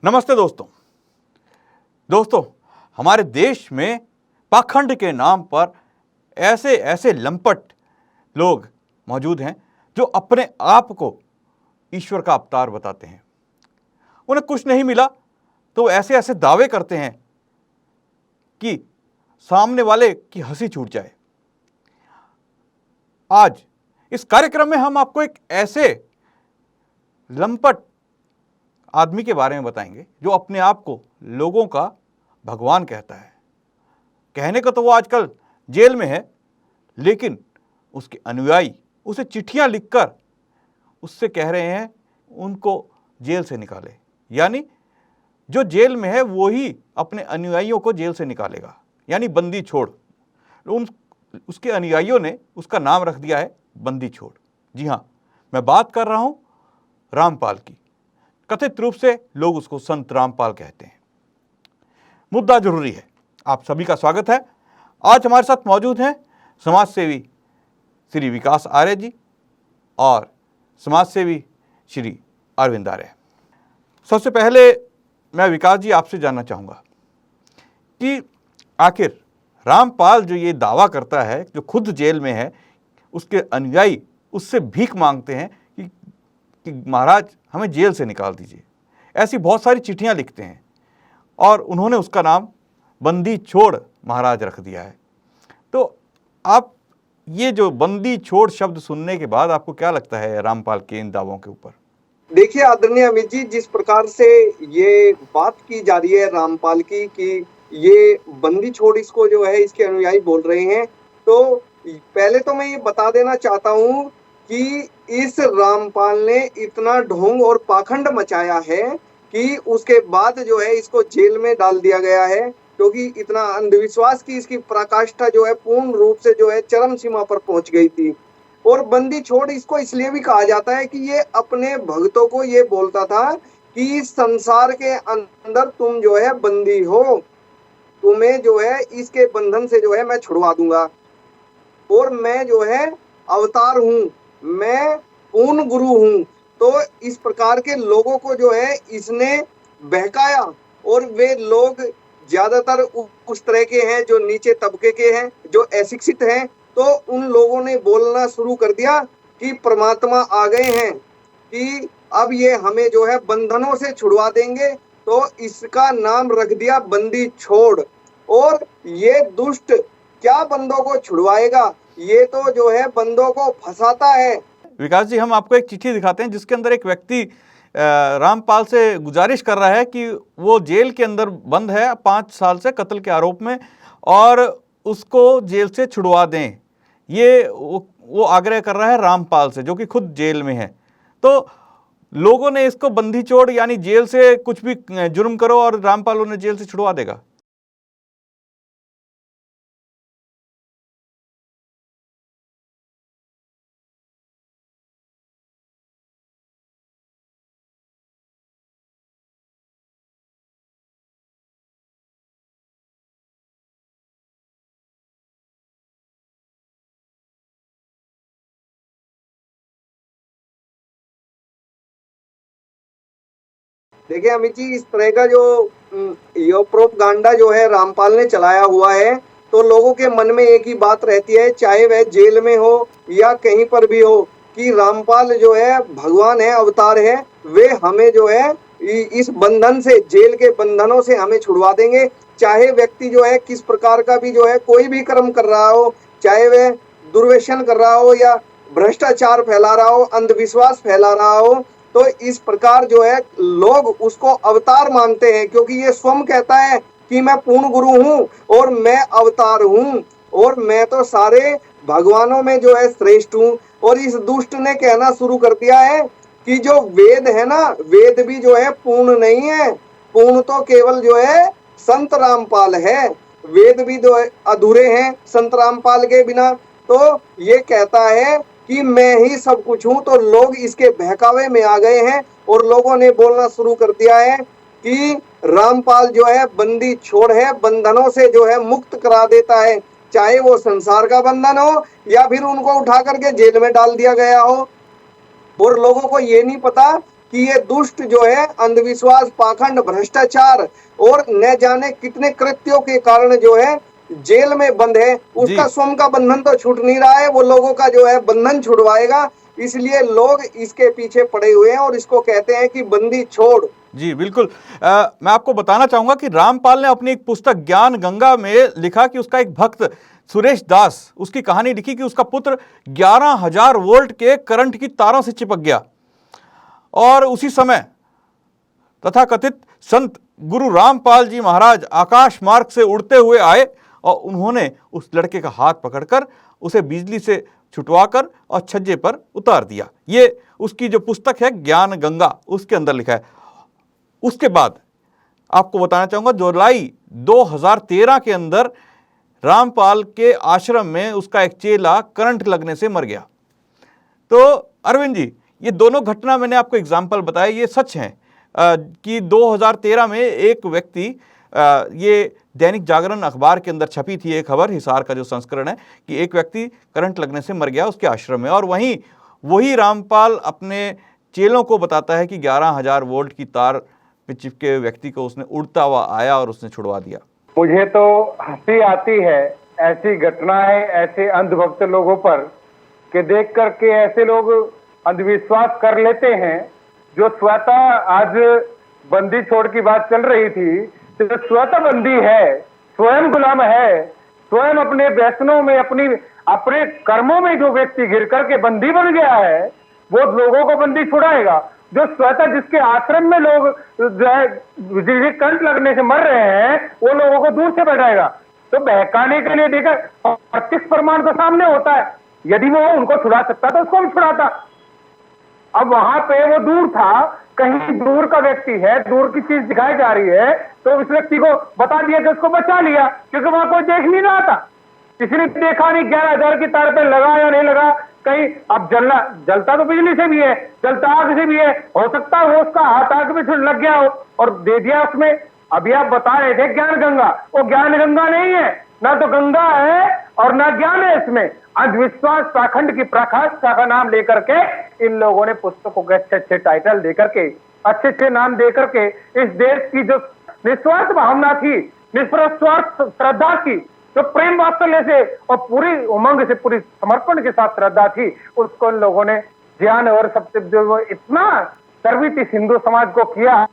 नमस्ते दोस्तों हमारे देश में पाखंड के नाम पर ऐसे ऐसे लंपट लोग मौजूद हैं जो अपने आप को ईश्वर का अवतार बताते हैं। उन्हें कुछ नहीं मिला तो ऐसे ऐसे दावे करते हैं कि सामने वाले की हंसी छूट जाए। आज इस कार्यक्रम में हम आपको एक ऐसे लंपट आदमी के बारे में बताएंगे जो अपने आप को लोगों का भगवान कहता है। कहने को तो वो आजकल जेल में है, लेकिन उसके अनुयायी उसे चिट्ठियां लिखकर उससे कह रहे हैं उनको जेल से निकाले। यानी जो जेल में है वो ही अपने अनुयायियों को जेल से निकालेगा, यानी बंदी छोड़। उसके अनुयायियों ने उसका नाम रख दिया है बंदी छोड़। जी हाँ, मैं बात कर रहा हूं रामपाल की। कथित रूप से लोग उसको संत रामपाल कहते हैं। मुद्दा जरूरी है। आप सभी का स्वागत है। आज हमारे साथ मौजूद हैं समाज सेवी श्री विकास आर्य जी और समाज सेवी श्री अरविंद आर्य। सबसे पहले मैं विकास जी आपसे जानना चाहूँगा कि आखिर रामपाल जो ये दावा करता है, जो खुद जेल में है, उसके अनुयायी उससे भीख मांगते हैं कि महाराज हमें जेल से निकाल दीजिए। ऐसी बहुत सारी चिट्ठियां लिखते हैं और उन्होंने उसका नाम बंदी छोड़ महाराज रख दिया है। तो आप ये जो बंदी छोड़ शब्द सुनने के बाद आपको क्या लगता है रामपाल के इन दावों के ऊपर? देखिए आदरणीय अमित जी, जिस प्रकार से ये बात की जा रही है रामपाल की कि ये बंदी छोड़ इसको जो है इसके अनुयायी बोल रहे हैं, तो पहले तो मैं ये बता देना चाहता हूँ कि इस रामपाल ने इतना ढोंग और पाखंड मचाया है कि उसके बाद जो है इसको जेल में डाल दिया गया है, क्योंकि इतना अंधविश्वास की इसकी पराकाष्ठा जो है पूर्ण रूप से जो है चरम सीमा पर पहुंच गई थी। और बंदी छोड़ इसको इसलिए भी कहा जाता है कि ये अपने भक्तों को ये बोलता था कि संसार के अंदर तुम जो है बंदी हो, तुम्हें जो है इसके बंधन से जो है मैं छुड़वा दूंगा, और मैं जो है अवतार हूँ, मैं पूर्ण गुरु हूँ। तो इस प्रकार के लोगों को जो है इसने बहकाया, और वे लोग ज्यादातर उस तरह के हैं जो नीचे तबके के हैं, जो अशिक्षित हैं। तो उन लोगों ने बोलना शुरू कर दिया कि परमात्मा आ गए हैं, कि अब ये हमें जो है बंधनों से छुड़वा देंगे। तो इसका नाम रख दिया बंदी छोड़। और ये दुष्ट क्या बंदों को छुड़वाएगा, ये तो जो है बंदों को फंसाता है। विकास जी, हम आपको एक चिट्ठी दिखाते हैं जिसके अंदर एक व्यक्ति रामपाल से गुजारिश कर रहा है कि वो जेल के अंदर बंद है 5 साल से कत्ल के आरोप में, और उसको जेल से छुड़वा दें। ये वो आग्रह कर रहा है रामपाल से, जो कि खुद जेल में है। तो लोगों ने इसको बंदी छोड़ यानी जेल से कुछ भी जुर्म करो और रामपाल उन्हें जेल से छुड़वा देगा। देखिए अमित जी, इस तरह का जो ये प्रोपगंडा जो है रामपाल ने चलाया हुआ है, तो लोगों के मन में एक ही बात रहती है, चाहे वह जेल में हो या कहीं पर भी हो, कि रामपाल जो है भगवान है, अवतार है। वे हमें जो है इस बंधन से, जेल के बंधनों से हमें छुड़वा देंगे। चाहे व्यक्ति जो है किस प्रकार का भी जो है कोई भी कर्म कर रहा हो, चाहे वह दुर्व्यसन कर रहा हो या भ्रष्टाचार फैला रहा हो, अंधविश्वास फैला रहा हो, तो इस प्रकार जो है लोग उसको अवतार मानते हैं, क्योंकि ये स्वयं कहता है कि मैं पूर्ण गुरु हूँ और मैं अवतार हूँ, और मैं तो सारे भगवानों में जो है श्रेष्ठ हूँ। और इस दुष्ट ने कहना शुरू कर दिया है कि जो वेद है ना, वेद भी जो है पूर्ण नहीं है, पूर्ण तो केवल जो है संत रामपाल है। वेद भी जो है अधूरे हैं संत रामपाल के बिना। तो ये कहता है कि मैं ही सब कुछ हूं। तो लोग इसके बहकावे में आ गए हैं और लोगों ने बोलना शुरू कर दिया है कि रामपाल जो है बंदी छोड़ है, बंधनों से जो है मुक्त करा देता है, चाहे वो संसार का बंधन हो या फिर उनको उठा करके जेल में डाल दिया गया हो। और लोगों को ये नहीं पता कि ये दुष्ट जो है अंधविश्वास, पाखंड, भ्रष्टाचार और न जाने कितने कृत्यों के कारण जो है जेल में बंद है, उसका जी स्वयं का बंधन तो छूट नहीं रहा है, वो लोगों का जो है बंधन छुड़वाएगा। इसलिए लोग इसके पीछे पड़े हुए हैं और इसको कहते हैं कि बंदी छोड़। जी बिल्कुल। मैं आपको बताना चाहूंगा कि रामपाल ने अपनी एक पुस्तक ज्ञान गंगा में लिखा कि उसका एक भक्त सुरेश दास उसकी कहानी लिखी कि उसका पुत्र 11,000 वोल्ट के करंट की तारों से चिपक गया और उसी समय तथाकथित संत गुरु रामपाल जी महाराज आकाश मार्ग से उड़ते हुए आए और उन्होंने उस लड़के का हाथ पकड़कर उसे बिजली से छुटवाकर और छज्जे पर उतार दिया। ये उसकी जो पुस्तक है ज्ञान गंगा, उसके अंदर लिखा है। उसके बाद आपको बताना चाहूंगा जुलाई 2013 के अंदर रामपाल के आश्रम में उसका एक चेला करंट लगने से मर गया। तो अरविंद जी, ये दोनों घटना मैंने आपको एग्जाम्पल बताया, ये सच हैं कि 2013 में एक व्यक्ति, ये दैनिक जागरण अखबार के अंदर छपी थी एक खबर, हिसार का जो संस्करण है, कि एक व्यक्ति करंट लगने से मर गया उसके आश्रम में, और वही रामपाल अपने चेलों को बताता है कि 11,000 वोल्ट की तार पे चिपके व्यक्ति को उसने उड़ता हुआ आया और उसने छुड़वा दिया। मुझे तो हंसी आती है ऐसी घटनाएं ऐसे अंधभक्त लोगों पर, कि देख करके ऐसे लोग अंधविश्वास कर लेते हैं। जो स्वतः आज बंदी छोड़ की बात चल रही थी, तो स्वतः बंदी है, स्वयं गुलाम है, स्वयं अपने व्यसनों में अपने कर्मों में जो व्यक्ति गिर करके बंदी बन गया है, वो लोगों को बंदी छुड़ाएगा। जो स्वतः जिसके आश्रम में लोग जो है करंट लगने से मर रहे हैं, वो लोगों को दूर से बैठाएगा। तो बहकाने के लिए देखा, प्रत्यक्ष प्रमाण तो सामने होता है। यदि वो उनको छुड़ा सकता तो उसको भी छुड़ाता। अब वहां पे वो दूर था, कहीं दूर का व्यक्ति है, दूर की चीज दिखाई जा रही है, तो उस व्यक्ति को बता दिया कि उसको बचा लिया, क्योंकि वहां कोई देख नहीं रहा था, किसी ने देखा नहीं 11,000 की तार पे लगा या नहीं लगा। कहीं अब जलता तो बिजली से भी है, जलता आग से भी है, हो सकता है वो उसका हाथ आग में लग गया हो और दे दिया उसमें। अभी आप बता रहे थे ज्ञान गंगा, वो ज्ञान गंगा नहीं है, ना तो गंगा है और ना ज्ञान है इसमें। अंधविश्वास पाखंड की प्रकाष्ठा का नाम लेकर के इन लोगों ने पुस्तकों के अच्छे अच्छे टाइटल देकर के, अच्छे अच्छे नाम देकर के इस देश की जो निस्वार्थ भावना थी, निस्वार्थ श्रद्धा थी, जो प्रेम वात्सल्य से और पूरी उमंग से, पूरी समर्पण के साथ श्रद्धा थी, उसको इन लोगों ने ज्ञान और सबसे जो इतना सर्वित इस हिंदू समाज को किया,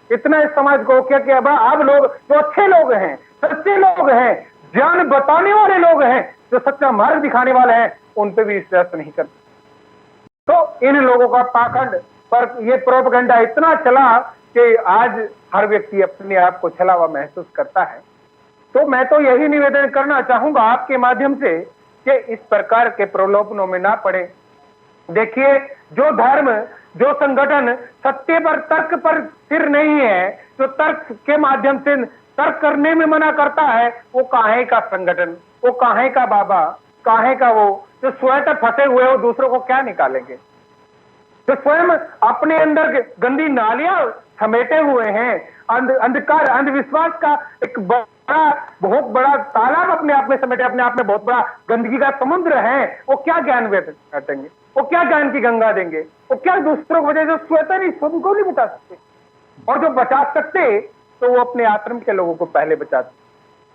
इतना इस समाज को किया कि अब लोग जो अच्छे लोग हैं, सच्चे लोग हैं, ज्ञान बताने वाले लोग हैं, जो सच्चा मार्ग दिखाने वाले हैं, उन पे भी विश्वास नहीं करते। तो इन लोगों का पाखंड पर ये प्रोपेगेंडा इतना चला कि आज हर व्यक्ति अपने आप को छला हुआ महसूस करता है। तो मैं तो यही निवेदन करना चाहूंगा आपके माध्यम से कि इस प्रकार के प्रलोभनों में ना पड़े। देखिए, जो धर्म, जो संगठन सत्य पर, तर्क पर स्थिर नहीं है, जो तर्क के माध्यम से तर्क करने में मना करता है, वो काहे का संगठन, वो काहे का बाबा, काहे का वो जो स्वयं फंसे हुए हो, दूसरों को क्या निकालेंगे? जो स्वयं अपने अंदर गंदी नालियां समेटे हुए हैं, अंधकार, अंधविश्वास का एक बहुत बड़ा तालाब अपने आप में समेटे, अपने आप में बहुत बड़ा गंदगी का समुद्र है, वो क्या ज्ञान व्यक्त करेंगे? वो क्या ज्ञान की गंगा देंगे? वो क्या दूसरों को वजह जो स्वतः नहीं, स्वयं को नहीं बचा सकते, और जो बचा सकते तो वो अपने आश्रम के लोगों को पहले बचाते।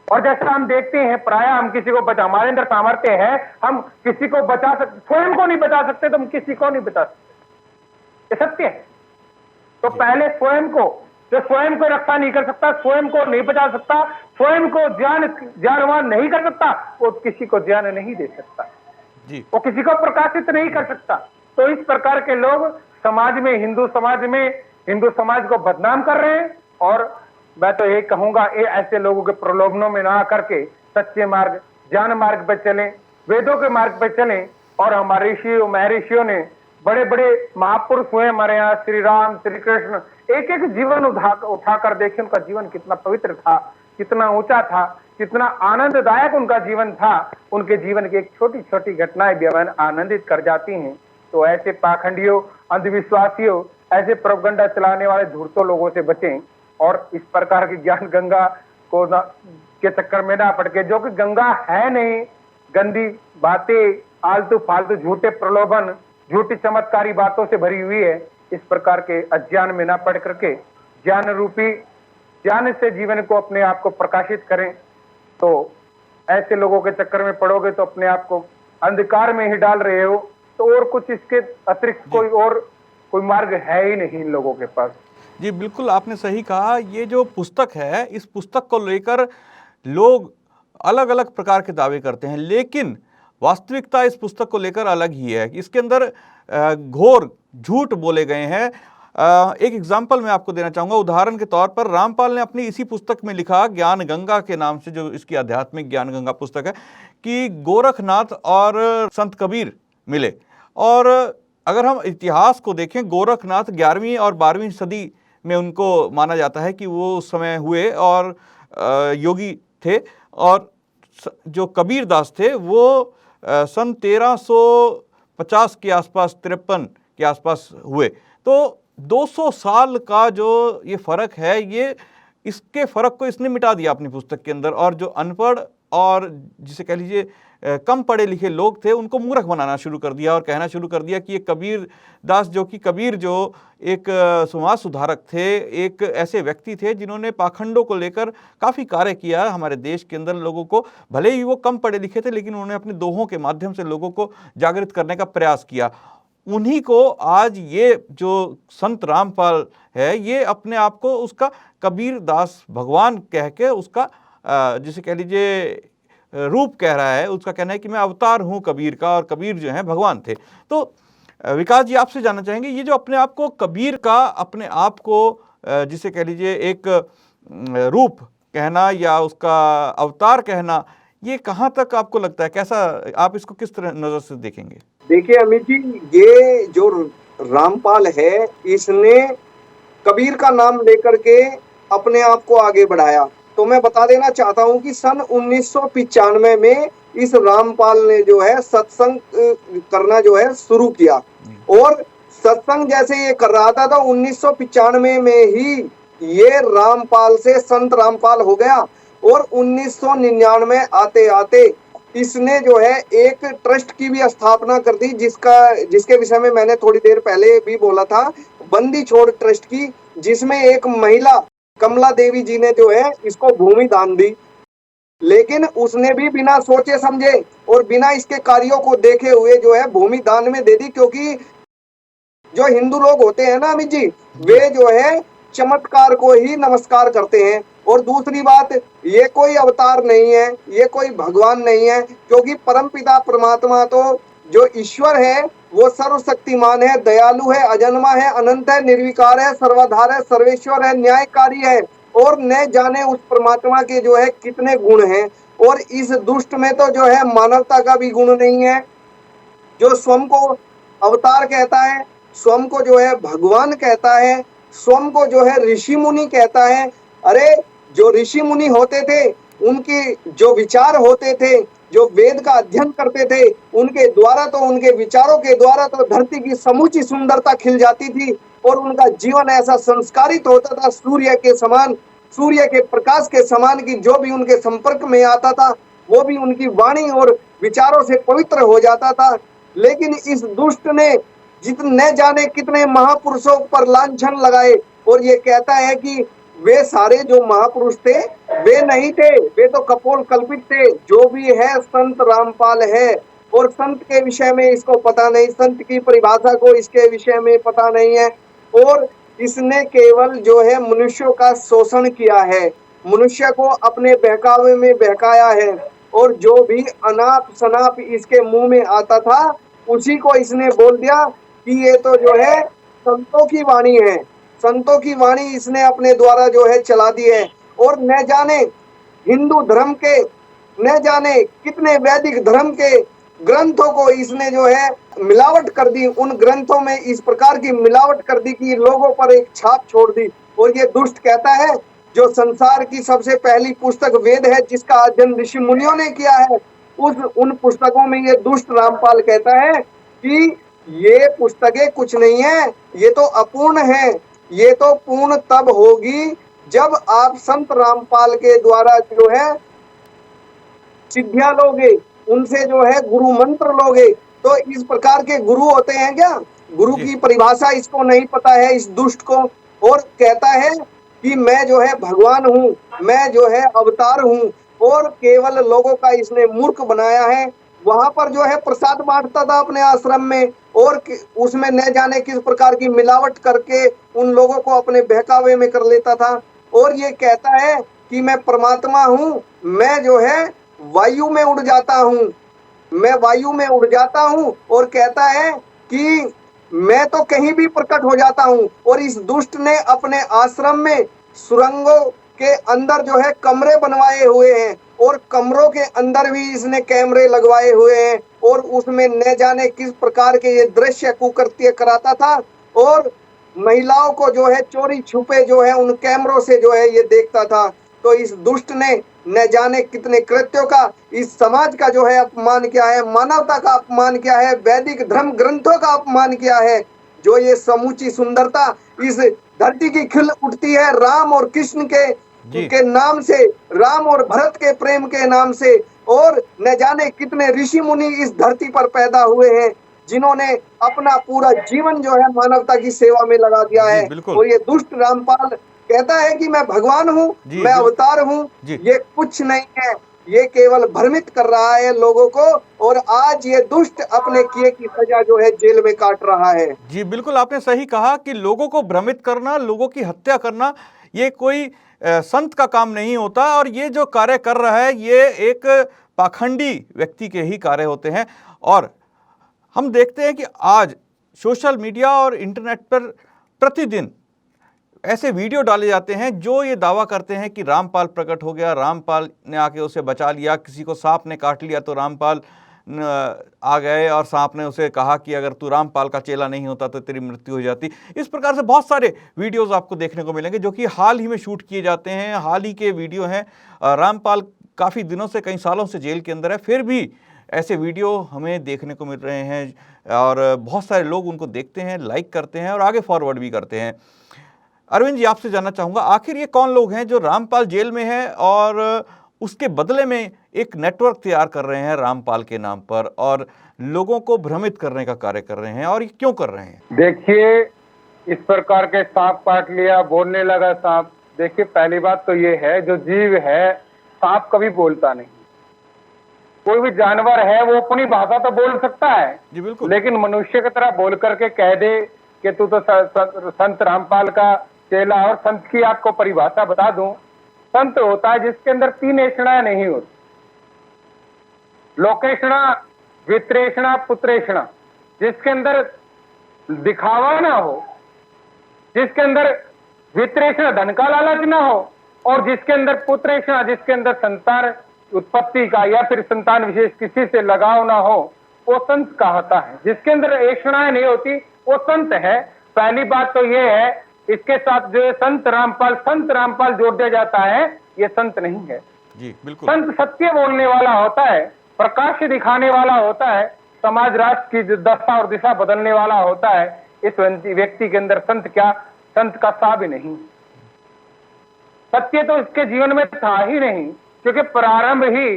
और जैसा हम देखते हैं, प्राय हम किसी को बचा, हमारे अंदर सामर्थ्य है, हम किसी को बचा सकते, स्वयं को नहीं बचा सकते तो हम किसी को नहीं बचा सकते, ये सत्य है। तो पहले स्वयं को, जो स्वयं को रक्षा नहीं कर सकता, स्वयं को नहीं बचा सकता, स्वयं को ज्ञानवान नहीं कर सकता, वो किसी को ज्ञान नहीं दे सकता जी, वो किसी को प्रकाशित नहीं कर सकता। तो इस प्रकार के लोग समाज में, हिंदू समाज को बदनाम कर रहे हैं। और मैं तो ये कहूंगा, ये ऐसे लोगों के प्रलोभनों में ना आकर के सच्चे मार्ग, ज्ञान मार्ग पर चलें, वेदों के मार्ग पर चलें। और हमारे ऋषियों महर्षियों ने, बड़े बड़े महापुरुष हुए हमारे यहाँ, श्री राम, श्री कृष्ण, एक एक जीवन उठाकर देखे, उनका जीवन कितना पवित्र था, कितना ऊंचा था, कितना आनंददायक उनका जीवन था। उनके जीवन की एक छोटी छोटी घटनाएं भी हमें आनंदित कर जाती हैं। तो ऐसे पाखंडियों, अंधविश्वासियों, ऐसे प्रोपेगेंडा चलाने वाले धूर्तों लोगों से बचें और इस प्रकार की ज्ञान गंगा को के चक्कर में ना पड़ के, जो कि गंगा है नहीं, गंदी बातें, आलतू फालतू झूठे प्रलोभन, झूठी चमत्कारी बातों से भरी हुई है, इस प्रकार के अज्ञान में ना पड़ करके ज्ञान रूपी ज्ञान से जीवन को अपने आप को प्रकाशित करें। तो ऐसे लोगों के चक्कर में पड़ोगे तो अपने आप को अंधकार में ही डाल रहे हो। तो और कुछ इसके अतिरिक्त कोई मार्ग है ही नहीं इन लोगों के पास। जी बिल्कुल, आपने सही कहा। ये जो पुस्तक है, इस पुस्तक को लेकर लोग अलग अलग प्रकार के दावे करते हैं, लेकिन वास्तविकता इस पुस्तक को लेकर अलग ही है। इसके अंदर घोर झूठ बोले गए हैं। एक एग्जाम्पल मैं आपको देना चाहूँगा। उदाहरण के तौर पर रामपाल ने अपनी इसी पुस्तक में लिखा, ज्ञान गंगा के नाम से जो इसकी आध्यात्मिक ज्ञान गंगा पुस्तक है, कि गोरखनाथ और संत कबीर मिले। और अगर हम इतिहास को देखें, गोरखनाथ 11वीं और 12वीं सदी में उनको माना जाता है कि वो उस समय हुए और योगी थे। और जो कबीर दास थे वो सन 1350 के आसपास, 53 के आसपास हुए। तो 200 साल का जो ये फ़र्क है, ये इसके फ़र्क को इसने मिटा दिया अपनी पुस्तक के अंदर। और जो अनपढ़ और जिसे कह लीजिए कम पढ़े लिखे लोग थे, उनको मूर्ख बनाना शुरू कर दिया और कहना शुरू कर दिया कि ये कबीर दास, जो कि कबीर जो एक समाज सुधारक थे, एक ऐसे व्यक्ति थे जिन्होंने पाखंडों को लेकर काफ़ी कार्य किया हमारे देश के अंदर। लोगों को, भले ही वो कम पढ़े लिखे थे, लेकिन उन्होंने अपने दोहों के माध्यम से लोगों को जागृत करने का प्रयास किया। उन्हीं को आज ये जो संत रामपाल है, ये अपने आप को उसका कबीर दास भगवान कह के उसका जिसे कह लीजिए रूप कह रहा है। उसका कहना है कि मैं अवतार हूँ कबीर का, और कबीर जो है भगवान थे। तो विकास जी, आपसे जानना चाहेंगे, ये जो अपने आप को कबीर का, अपने आप को जिसे कह लीजिए एक रूप कहना या उसका अवतार कहना, ये कहाँ तक आपको लगता है, कैसा आप इसको किस तरह नज़र से देखेंगे? देखिए अमित जी, ये जो रामपाल है, इसने कबीर का नाम लेकर के अपने आप को आगे बढ़ाया। तो मैं बता देना चाहता हूं कि सन 1995 में इस रामपाल ने जो है सत्संग करना जो है शुरू किया। और सत्संग जैसे ये कर रहा था, तो 1995 में ही ये रामपाल से संत रामपाल हो गया। और 1999 आते आते इसने जो है एक ट्रस्ट की भी स्थापना कर दी, जिसके विषय में मैंने थोड़ी देर पहले भी बोला था, बंदी छोड़ ट्रस्ट की, जिसमें एक महिला कमला देवी जी ने जो है इसको भूमि दान दी। लेकिन उसने भी बिना सोचे समझे और बिना इसके कार्यों को देखे हुए जो है भूमि दान में दे दी। क्योंकि जो हिंदू लोग होते हैं ना अमित जी, वे जो है चमत्कार को ही नमस्कार करते हैं। और दूसरी बात, ये कोई अवतार नहीं है, ये कोई भगवान नहीं है, क्योंकि परमपिता परमात्मा तो जो ईश्वर है वो सर्वशक्तिमान है, दयालु है, अजन्मा है, अनंत है, निर्विकार है, सर्वाधार है, सर्वेश्वर है, न्यायकारी है। और न जाने उस परमात्मा के जो है कितने गुण हैं। और इस दुष्ट में तो जो है मानवता का भी गुण नहीं है, जो स्वयं को अवतार कहता है, स्वयं को जो है भगवान कहता है, स्वयं को जो है ऋषि मुनि कहता है। अरे जो ऋषि मुनि होते थे, उनके जो विचार होते थे, जो वेद का अध्ययन करते थे, उनके द्वारा तो, उनके विचारों के द्वारा तो धरती की समूची सुंदरता खिल जाती थी। और उनका जीवन ऐसा संस्कारित होता था, सूर्य के समान, सूर्य के प्रकाश के समान, की जो भी उनके संपर्क में आता था वो भी उनकी वाणी और विचारों से पवित्र हो जाता था। लेकिन इस दुष्ट ने जितने जाने कितने महापुरुषों पर लांछन लगाए, और ये कहता है कि वे सारे जो महापुरुष थे वे नहीं थे, वे तो कपोल कल्पित थे। जो भी है संत रामपाल है। और संत के विषय में इसको पता नहीं, संत की परिभाषा को इसके विषय में पता नहीं है। और इसने केवल जो है मनुष्यों का शोषण किया है, मनुष्य को अपने बहकावे में बहकाया है। और जो भी अनाप शनाप इसके मुंह में आता था, उसी को इसने बोल दिया कि ये तो जो है संतों की वाणी है, संतों की वाणी इसने अपने द्वारा जो है चला दी है। और न जाने हिंदू धर्म के, न जाने कितने वैदिक धर्म के ग्रंथों को इसने जो है मिलावट कर दी। उन ग्रंथों में इस प्रकार की मिलावट कर दी कि लोगों पर एक छाप छोड़ दी। और ये दुष्ट कहता है, जो संसार की सबसे पहली पुस्तक वेद है, जिसका अध्ययन ऋषि मुनियों ने किया है, उन पुस्तकों में ये दुष्ट रामपाल कहता है कि ये पुस्तकें कुछ नहीं है, ये तो अपूर्ण है। ये तो पूर्ण तब होगी जब आप संत रामपाल के द्वारा जो है सिद्धियां लोगे, उनसे जो है गुरु मंत्र लोगे। तो इस प्रकार के गुरु होते हैं क्या? गुरु जी की परिभाषा इसको नहीं पता है, इस दुष्ट को, और कहता है कि मैं जो है भगवान हूँ, मैं जो है अवतार हूँ, और केवल लोगों का इसने मूर्ख बनाया है। वहां पर जो है प्रसाद बांटता था अपने आश्रम में, और उसमें न जाने किस प्रकार की मिलावट करके उन लोगों को अपने बहकावे में कर लेता था। और ये कहता है कि मैं परमात्मा हूँ, मैं जो है वायु में उड़ जाता हूँ, मैं वायु में उड़ जाता हूँ, और कहता है कि मैं तो कहीं भी प्रकट हो जाता हूँ। और इस दुष्ट ने अपने आश्रम में सुरंगों के अंदर जो है कमरे बनवाए हुए हैं, और कमरों के अंदर भी इसने कैमरे लगवाए हुए हैं, और उसमें न जाने किस प्रकार के ये दृश्य कुकृत्य कराता था, और महिलाओं को जो है चोरी छुपे जो है उन कैमरों से जो है ये देखता था। तो इस दुष्ट ने न जाने कितने कृत्यों का, इस समाज का जो है अपमान किया है, मानवता का अपमान किया है, वैदिक धर्म ग्रंथों का अपमान किया है। जो ये समूची सुंदरता इस धरती की खिल उठती है राम और कृष्ण जी के नाम से, राम और भरत के प्रेम के नाम से, और न जाने कितने ऋषि मुनि इस धरती पर पैदा हुए हैं, जिन्होंने अपना पूरा जीवन जो है मानवता की सेवा में लगा दिया जी है। बिल्कुल। और ये दुष्ट रामपाल कहता है कि मैं भगवान हूँ, जी मैं अवतार हूँ। जी ये कुछ नहीं है, ये केवल भ्रमित कर रहा है लोगों को, और आज ये दुष्ट अपने किए की सजा जो है जेल में काट रहा है। जी बिल्कुल, आपने सही कहा कि लोगों को भ्रमित करना, लोगों की हत्या करना, ये कोई संत का काम नहीं होता, और ये जो कार्य कर रहा है ये एक पाखंडी व्यक्ति के ही कार्य होते हैं। और हम देखते हैं कि आज सोशल मीडिया और इंटरनेट पर प्रतिदिन ऐसे वीडियो डाले जाते हैं जो ये दावा करते हैं कि रामपाल प्रकट हो गया, रामपाल ने आके उसे बचा लिया, किसी को सांप ने काट लिया तो रामपाल आ गए और सांप ने उसे कहा कि अगर तू रामपाल का चेला नहीं होता तो तेरी मृत्यु हो जाती। इस प्रकार से बहुत सारे वीडियोस आपको देखने को मिलेंगे जो कि हाल ही में शूट किए जाते हैं, हाल ही के वीडियो हैं। रामपाल काफ़ी दिनों से, कई सालों से जेल के अंदर है, फिर भी ऐसे वीडियो हमें देखने को मिल रहे हैं और बहुत सारे लोग उनको देखते हैं, लाइक करते हैं और आगे फॉरवर्ड भी करते हैं। अरविंद जी, आपसे जानना चाहूँगा, आखिर ये कौन लोग हैं जो रामपाल जेल में है और उसके बदले में एक नेटवर्क तैयार कर रहे हैं रामपाल के नाम पर और लोगों को भ्रमित करने का कार्य कर रहे हैं, और ये क्यों कर रहे हैं? देखिए, इस प्रकार के सांप काट लिया, बोलने लगा सांप। देखिए, पहली बात तो ये है, जो जीव है, सांप कभी बोलता नहीं। कोई भी जानवर है वो अपनी भाषा तो बोल सकता है जी बिल्कुल। लेकिन मनुष्य की तरह बोल करके कह दे कि तू तो संत रामपाल का चेला। और संत की आपको परिभाषा बता दूं, संत होता है जिसके अंदर तीन ऐषणाएं नहीं होती, लोकेषणा, वित्रेषणा, पुत्रेषणा। जिसके अंदर दिखावा ना हो, जिसके अंदर वित्रेषणा धन का लालच ना हो, और जिसके अंदर पुत्रेषणा, जिसके अंदर संतान उत्पत्ति का या फिर संतान विशेष किसी से लगाव ना हो, वो संत कहता है। जिसके अंदर ऐषणाएं नहीं होती वो संत है। पहली बात तो ये है, इसके साथ जो संत रामपाल जोड़ दिया जाता है, ये संत नहीं है। जी बिल्कुल। संत सत्य बोलने वाला होता है, प्रकाश दिखाने वाला होता है, समाज राष्ट्र की दशा और दिशा बदलने वाला होता है। इस व्यक्ति के अंदर संत क्या, संत का सा भी नहीं। सत्य तो इसके जीवन में था ही नहीं, क्योंकि प्रारंभ ही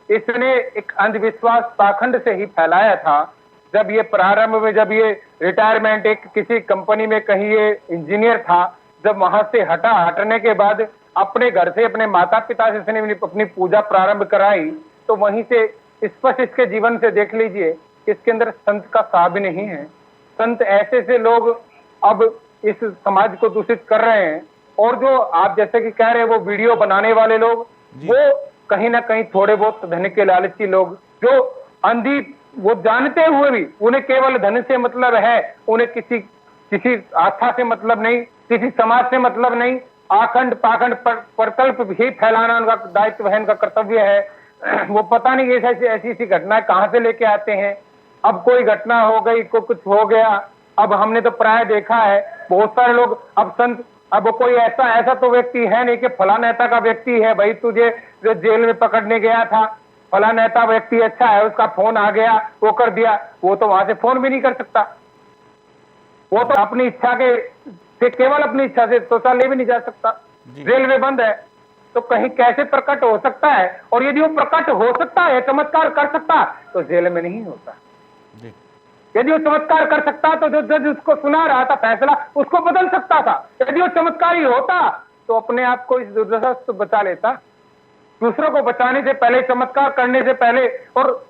इसने एक अंधविश्वास पाखंड से ही फैलाया था। जब ये प्रारंभ में, जब ये रिटायरमेंट एक किसी कंपनी में कहीं ये इंजीनियर था, जब वहां से हटने के बाद अपने घर से, अपने माता पिता से इसने अपनी पूजा प्रारंभ कराई, तो वहीं से स्पष्ट इसके जीवन से देख लीजिए, इसके अंदर संत का सा भी नहीं है। संत ऐसे से लोग अब इस समाज को दूषित कर रहे हैं। और जो आप जैसे कि कह रहे हैं, वो वीडियो बनाने वाले लोग, वो कहीं ना कहीं थोड़े बहुत धन के लालची लोग, जो अंधी, वो जानते हुए भी उन्हें केवल धन से मतलब है, उन्हें किसी आस्था से मतलब नहीं, किसी समाज से मतलब नहीं, आखंड पाखंड प्रकल्प भी फैलाना उनका दायित्व है, उनका कर्तव्य है। वो पता नहीं ऐसी घटना कहां से लेके आते हैं। अब कोई घटना हो गई, कुछ हो गया, अब हमने तो प्राय देखा है बहुत सारे लोग अब संत, अब कोई ऐसा तो व्यक्ति है नहीं कि फला नेता का व्यक्ति है, भाई तुझे जो जेल में पकड़ने गया था, फला नेता व्यक्ति अच्छा है, उसका फोन आ गया, वो कर दिया। वो तो वहां से फोन भी नहीं कर सकता, वो तो अपनी इच्छा से केवल अपनी इच्छा से शौचालय भी नहीं जा सकता, जेल में बंद है। तो कहीं कैसे प्रकट हो सकता है? और यदि वो प्रकट हो सकता है, चमत्कार कर सकता, तो जेल में नहीं होता। जी। यदि वो चमत्कार कर सकता तो जो जज उसको सुना रहा था फैसला उसको बदल सकता था। यदि वो चमत्कारी होता तो अपने आप को इस दुर्दशा से बचा लेता। दूसरों को बचाने से पहले, चमत्कार करने से पहले, और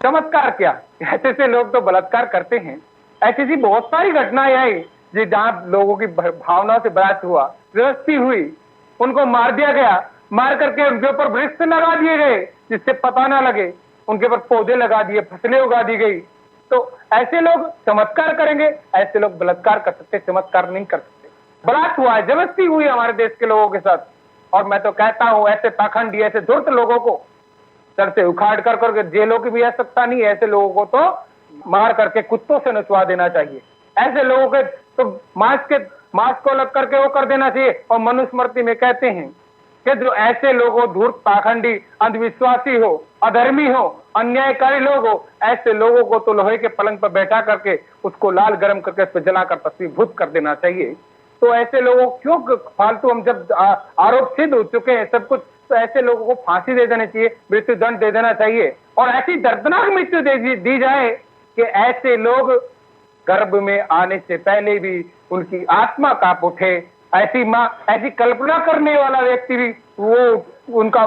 चमत्कार क्या, ऐसे से लोग तो बलात्कार करते हैं। ऐसी सी बहुत सारी घटनाएं आई जी जहां लोगों की भावना से बलात्कार हुआ, व्यवस्थी हुई, उनको मार दिया गया, मार करके उनके ऊपर वृक्ष लगा दिए गए जिससे पता ना लगे, उनके ऊपर पौधे लगा दिए, फसलें उगा दी गई। तो ऐसे लोग चमत्कार करेंगे, ऐसे लोग बलात्कार कर सकते, चमत्कार नहीं कर सकते। बलात्कार हुआ है, जबरदस्ती हुई हमारे देश के लोगों के साथ। और मैं तो कहता हूं ऐसे पाखंडी, ऐसे धूर्त लोगों को सर से उखाड़ कर करके जेलों की भी आवश्यकता नहीं, ऐसे लोगों को तो मार करके कुत्तों से नचवा देना चाहिए। ऐसे लोगों के तो मांस को लग करके वो कर देना चाहिए। और मनुस्मृति में कहते हैं कि जो ऐसे लोग हो, धूर्त, पाखंडी, अंधविश्वासी हो, अधर्मी हो, अन्यायकारी लोग हो, ऐसे लोगों को तो लोहे के पलंग पर बैठा करके उसको लाल गर्म करके उस पर जलाकर भस्मीभूत कर देना चाहिए। तो ऐसे लोगों क्यों फालतू, हम जब आरोप सिद्ध हो चुके हैं सब कुछ, तो ऐसे लोगों को फांसी दे देनी चाहिए, मृत्यु दंड दे देना चाहिए। और ऐसी दर्दनाक मृत्यु दी जाए कि ऐसे लोग गर्भ में आने से पहले भी उनकी आत्मा कांप उठे। ऐसी कल्पना करने वाला व्यक्ति भी वो उनका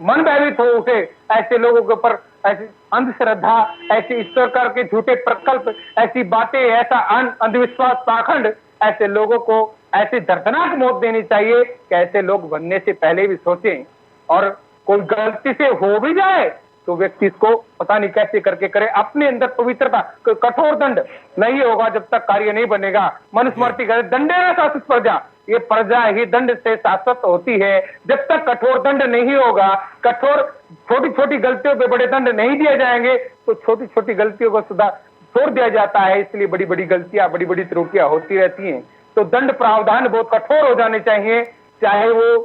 मन भयभीत हो उठे। ऐसे लोगों के ऊपर ऐसी अंधश्रद्धा, ऐसे ईश्वर के झूठे प्रकल्प, ऐसी बातें, ऐसा अंधविश्वास, पाखंड, ऐसे लोगों को ऐसी दर्दनाक मौत देनी चाहिए कि ऐसे लोग बनने से पहले भी सोचें। और कोई गलती से हो भी जाए तो व्यक्ति इसको पता नहीं कैसे करके करे, अपने अंदर पवित्रता, कठोर दंड नहीं होगा जब तक कार्य नहीं बनेगा। मनुस्मृति कहते दंडेन शासित प्रजा, ये प्रजा ही दंड से शासित होती है। जब तक कठोर दंड नहीं होगा, कठोर छोटी छोटी गलतियों पे बड़े दंड नहीं दिए जाएंगे तो छोटी छोटी गलतियों को छोड़ दिया जाता है। इसलिए बड़ी बड़ी गलतियां, बड़ी बड़ी त्रुटियां होती रहती हैं। तो दंड प्रावधान बहुत कठोर हो जाने चाहिए, चाहे वो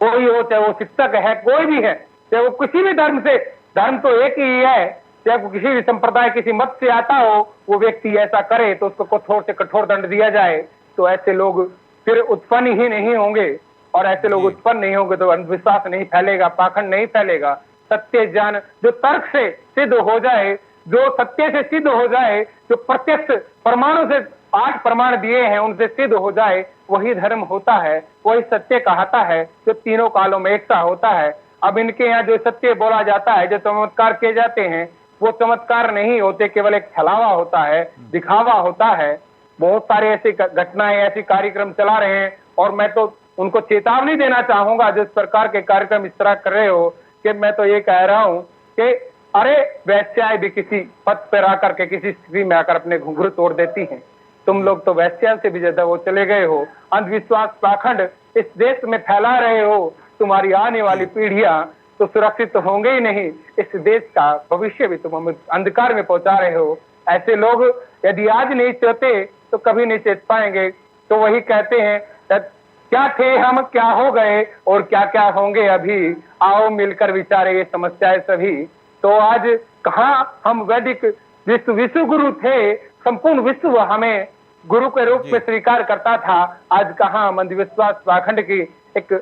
कोई हो, चाहे वो शिक्षक है, कोई भी है, चाहे वो किसी भी धर्म से, धर्म तो एक ही है, चाहे वो किसी भी संप्रदाय, किसी मत से आता हो, वो व्यक्ति ऐसा करे तो उसको कठोर से कठोर दंड दिया जाए। तो ऐसे लोग फिर उत्पन्न ही नहीं होंगे। और ऐसे लोग उत्पन्न नहीं होंगे तो अंधविश्वास नहीं फैलेगा, पाखंड नहीं फैलेगा। सत्य ज्ञान जो तर्क से सिद्ध हो जाए, जो सत्य से सिद्ध हो जाए, जो प्रत्यक्ष प्रमाणों से 8 प्रमाण दिए हैं उनसे सिद्ध हो जाए, वही धर्म होता है, वही सत्य कहता है, जो तीनों कालों में एक सा होता है। अब इनके यहाँ जो सत्य बोला जाता है, जो चमत्कार किए जाते हैं, वो चमत्कार नहीं होते, केवल एक छलावा होता है, दिखावा होता है। बहुत सारे ऐसी घटनाएं, ऐसी कार्यक्रम चला रहे हैं। और मैं तो उनको चेतावनी देना चाहूंगा जिस प्रकार के कार्यक्रम इस तरह कर रहे हो, कि मैं तो ये कह रहा हूं कि अरे वैश्याएं भी किसी पद पर आकर के, किसी स्त्री में आकर अपने घुंघरू तोड़ देती हैं। तुम लोग तो वैश्या से भी ज्यादा वो चले गए हो, अंधविश्वास, पाखंड इस देश में फैला रहे हो। तुम्हारी आने वाली पीढ़ियां तो सुरक्षित होंगे ही नहीं, इस देश का भविष्य भी तुम अंधकार में पहुंचा रहे हो। ऐसे लोग यदि आज नहीं चेते तो कभी नहीं चेत पाएंगे। तो वही कहते हैं, क्या थे हम, क्या हो गए, और क्या क्या होंगे अभी, आओ मिलकर विचारे ये समस्याएं सभी। तो आज कहाँ हम वैदिक विश्व गुरु थे, संपूर्ण विश्व हमें गुरु के रूप में स्वीकार करता था। आज कहाँ हम अंधविश्वास, पाखंड की एक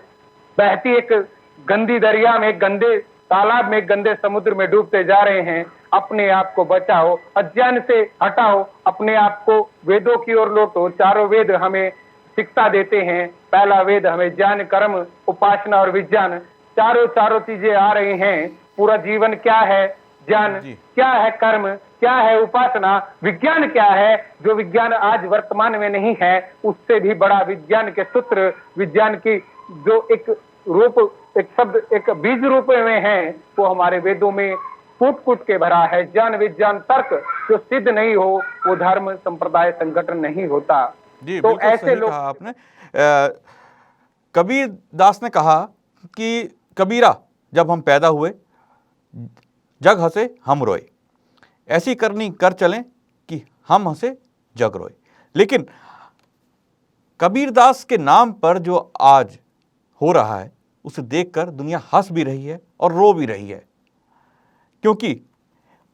बहती एक गंदी दरिया में, एक गंदे तालाब में, एक गंदे समुद्र में डूबते जा रहे हैं। अपने आप को बचाओ, अज्ञान से हटाओ, अपने आप को वेदों की ओर लौटो। चारों वेद हमें शिक्षा देते हैं। पहला वेद हमें ज्ञान, कर्म, उपासना और विज्ञान, चारों चीजें आ रही हैं। पूरा जीवन क्या है, ज्ञान क्या है, कर्म क्या है, उपासना, विज्ञान क्या है। जो विज्ञान आज वर्तमान में नहीं है, उससे भी बड़ा विज्ञान के सूत्र, विज्ञान की जो एक रूप, एक शब्द, एक बीज रूप में है, वो हमारे वेदों में कूट कूट के भरा है। ज्ञान, विज्ञान, तर्क जो सिद्ध नहीं हो, वो धर्म, संप्रदाय, संगठन नहीं होता। जी, तो ऐसे लोग, कहा आपने। कबीर दास ने कहा कि कबीरा, जब हम पैदा हुए जग हंसे हम रोए, ऐसी करनी कर चलें कि हम हंसे जग रोए। लेकिन कबीरदास के नाम पर जो आज हो रहा है, उसे देखकर दुनिया हंस भी रही है और रो भी रही है, क्योंकि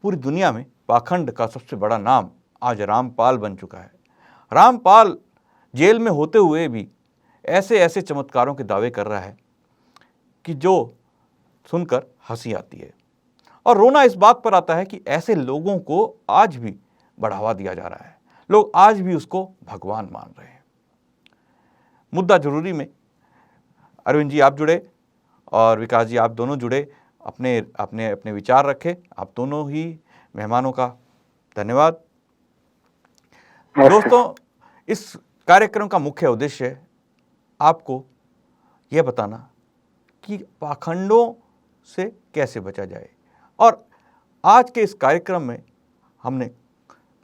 पूरी दुनिया में पाखंड का सबसे बड़ा नाम आज रामपाल बन चुका है। रामपाल जेल में होते हुए भी ऐसे ऐसे चमत्कारों के दावे कर रहा है कि जो सुनकर हंसी आती है। और रोना इस बात पर आता है कि ऐसे लोगों को आज भी बढ़ावा दिया जा रहा है। लोग आज भी उसको भगवान मान रहे हैं। मुद्दा जरूरी में अरविंद जी आप जुड़े और विकास जी आप दोनों जुड़े, अपने अपने अपने विचार रखे। आप दोनों ही मेहमानों का धन्यवाद। दोस्तों, इस कार्यक्रम का मुख्य उद्देश्य आपको यह बताना कि पाखंडों से कैसे बचा जाए, और आज के इस कार्यक्रम में हमने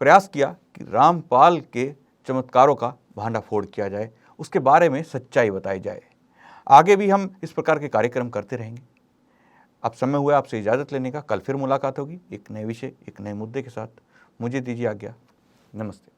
प्रयास किया कि रामपाल के चमत्कारों का भांडाफोड़ किया जाए, उसके बारे में सच्चाई बताई जाए। आगे भी हम इस प्रकार के कार्यक्रम करते रहेंगे। अब समय हुआ आपसे इजाज़त लेने का। कल फिर मुलाकात होगी एक नए विषय, एक नए मुद्दे के साथ। मुझे दीजिए आज्ञा। नमस्ते।